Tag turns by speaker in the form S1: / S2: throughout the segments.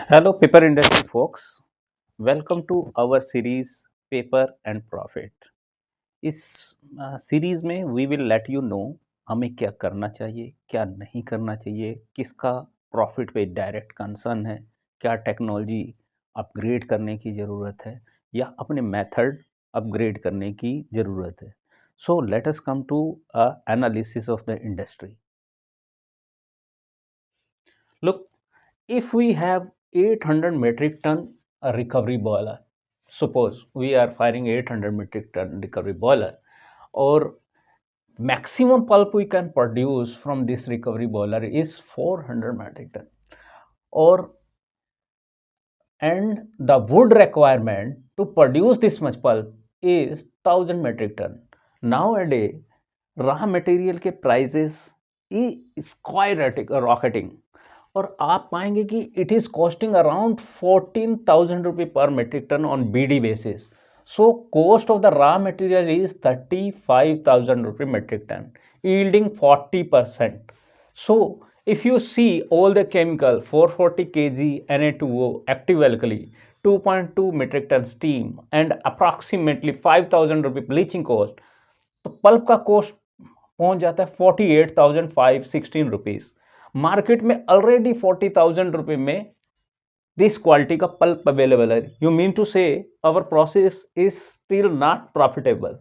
S1: Hello, paper industry folks. Welcome to our series Paper and Profit. इस series में we will let you know हमें क्या करना चाहिए, क्या नहीं करना चाहिए, किसका प्रॉफिट पे डायरेक्ट कंसर्न है, क्या टेक्नोलॉजी अपग्रेड करने की ज़रूरत है या अपने मेथड अपग्रेड करने की ज़रूरत है. So let us come to analysis of the industry. Look, if we have 800 metric ton recovery boiler, suppose we are firing 800 metric ton recovery boiler, or maximum pulp we can produce from this recovery boiler is 400 metric ton, or and the wood requirement to produce this much pulp is 1000 metric ton. Nowadays, raw material के prices is skyrocketing rocketing, और आप पाएंगे कि it is costing around 14,000 रुपये per metric ton on BD basis. So cost of the raw material is 35,000 रुपये metric ton, yielding 40%. So if you see all the chemical 440 kg Na2O active alkali, 2.2 metric ton steam and approximately 5,000 रुपये bleaching cost, तो pulp का cost पहुंच जाता है 48,516 rupees. Market में already 40,000 रुपए में दिस क्वालिटी का पल्प अवेलेबल है. You mean to say our process is still not profitable.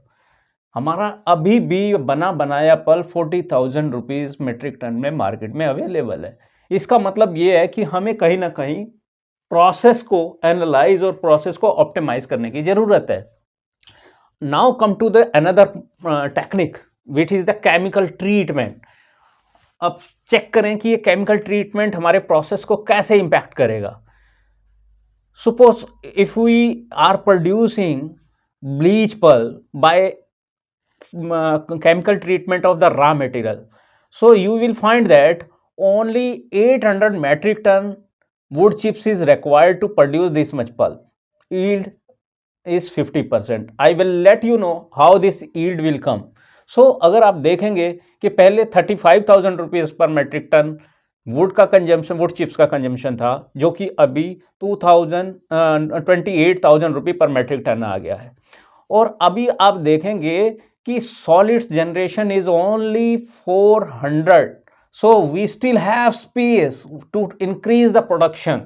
S1: हमारा अभी भी बना बनाया पल्प 40,000 रुपीज मेट्रिक टन में मार्केट में अवेलेबल है. इसका मतलब ये है कि हमें कहीं ना कहीं प्रोसेस को एनालाइज और प्रोसेस को ऑप्टिमाइज करने की जरूरत है. Now come to the another technique which is the chemical treatment. अब चेक करें कि ये केमिकल ट्रीटमेंट हमारे प्रोसेस को कैसे इंपैक्ट करेगा. Suppose if we are producing bleach pulp by chemical treatment of the raw material, so you will find that only 800 metric ton wood chips is required to produce this much pulp. Yield is 50%. I will let you know how this yield will come. So अगर आप देखेंगे कि पहले 35,000 rupees per metric ton wood का consumption, wood chips का consumption था, जो कि अभी 28,000 रुपये पर मेट्रिक टन आ गया है. और अभी आप देखेंगे कि solids generation is only 400. So we still have space to increase the production.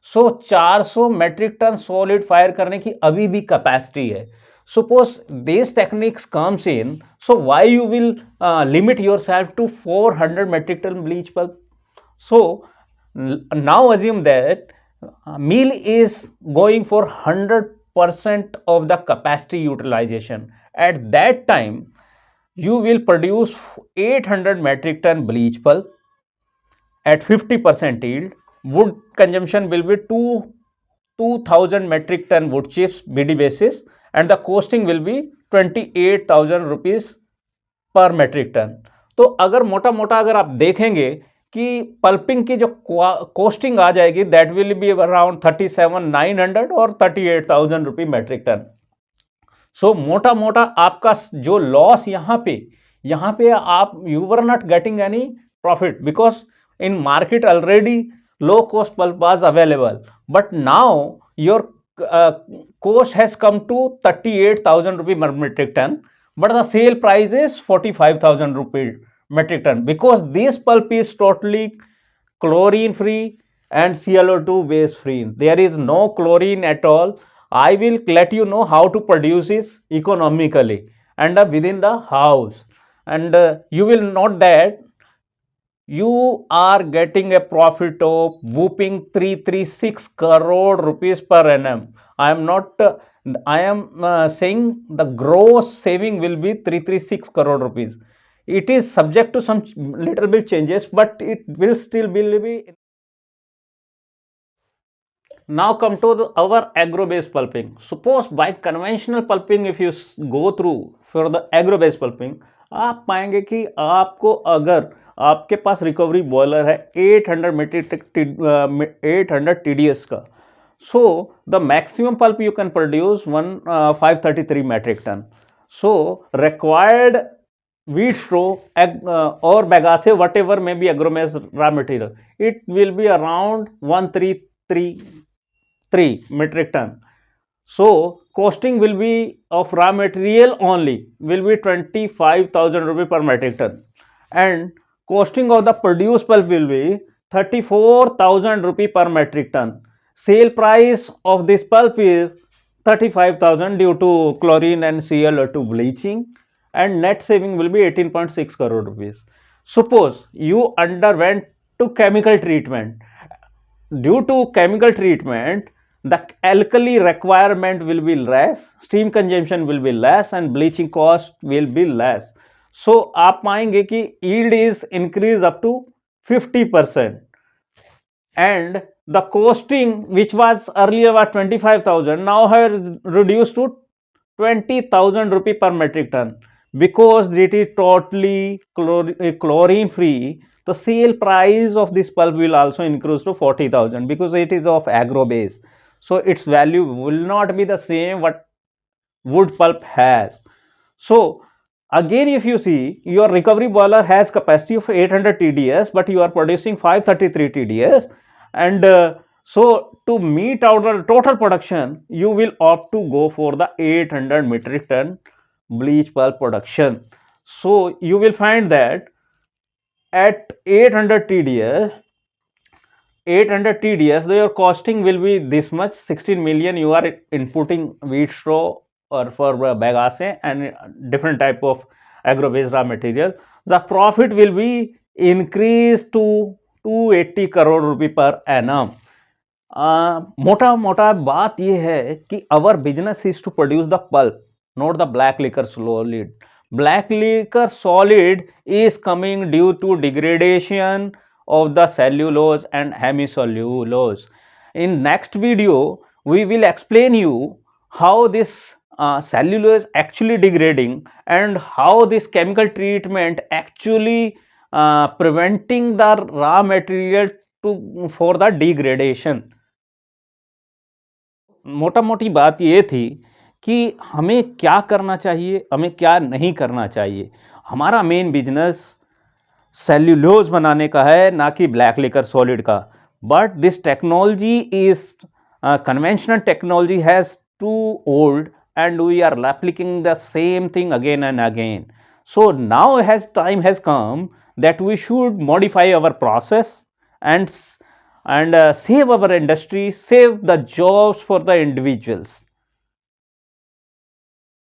S1: So 400 metric ton solid fire करने की अभी भी कैपेसिटी है. Suppose these techniques comes in, so why you will limit yourself to 400 metric ton bleach pulp? So now assume that mill is going for 100% of the capacity utilization. At that time you will produce 800 metric ton bleach pulp at 50% yield. Wood consumption will be 2,000 metric ton wood chips BD basis, and the costing will be 28,000 rupees पर metric ton. तो अगर मोटा मोटा अगर आप देखेंगे कि pulping की जो कॉस्टिंग आ जाएगी दैट विल बी अराउंड 37,900 और 38,000 रुपये मेट्रिक टन. सो मोटा मोटा आपका जो लॉस यहाँ पे आप you were not getting any profit because in market already low cost pulp was available, but now your cost has come to 38,000 rupee per metric ton, but the sale price is 45,000 rupee metric ton, because this pulp is totally chlorine free and CO2 base free. There is no chlorine at all. I will let you know how to produce this economically and within the house, and you will note that you are getting a profit of whooping 336 crore rupees per annum. I am not I am saying the gross saving will be 336 crore rupees. It is subject to some little bit changes, but it will still be. Now come to our agro-based pulping. Suppose by conventional pulping, if you go through for the agro-based pulping, आप पाएंगे कि आपको अगर आपके पास recovery boiler है 800 metric 800 TDS का, so the maximum pulp you can produce 533 metric ton. So required wheat straw or bagasse, whatever may be agromase raw material, it will be around 133 3 metric ton. So costing will be of raw material only will be 25,000 rupee per metric ton, and costing of the produced pulp will be 34,000 rupee per metric ton. Sale price of this pulp is 35,000 due to chlorine and Cl2 bleaching, and net saving will be 18.6 crore rupees. Suppose you underwent to chemical treatment. Due to chemical treatment, the alkali requirement will be less, steam consumption will be less, and bleaching cost will be less. So आप पाएंगे कि yield is increased up to 50%, and the costing which was earlier was 25,000 now has reduced to 20,000 rupee per metric ton. Because it is totally chlorine free, the sale price of this pulp will also increase to 40,000 because it is of agro base. So its value will not be the same what wood pulp has. So again, if you see, your recovery boiler has capacity of 800 TDS, but you are producing 533 TDS, and so to meet our total production, you will opt to go for the 800 metric ton bleach pulp production. So you will find that at 800 TDS, your costing will be this much, 16 million you are inputting wheat straw or for bagasse and different type of agro-based raw material. The profit will be increased to 280 crore rupee per annum. मोटा मोटा बात यह है कि our business is to produce the pulp, not the black liquor solid. Black liquor solid is coming due to degradation of the cellulose and hemicellulose. In next video, we will explain you how this cellulose actually degrading and how this chemical treatment actually preventing the raw material for the degradation. मोटा मोटी बात ये थी कि हमें क्या करना चाहिए, हमें क्या नहीं करना चाहिए. हमारा मेन बिजनेस सेल्यूलोज बनाने का है, ना कि ब्लैक लिकर सॉलिड का. But this technology is conventional technology has to old and we are replicating the same thing again and again. So now time has come that we should modify our process and save our industry, save the jobs for the individuals.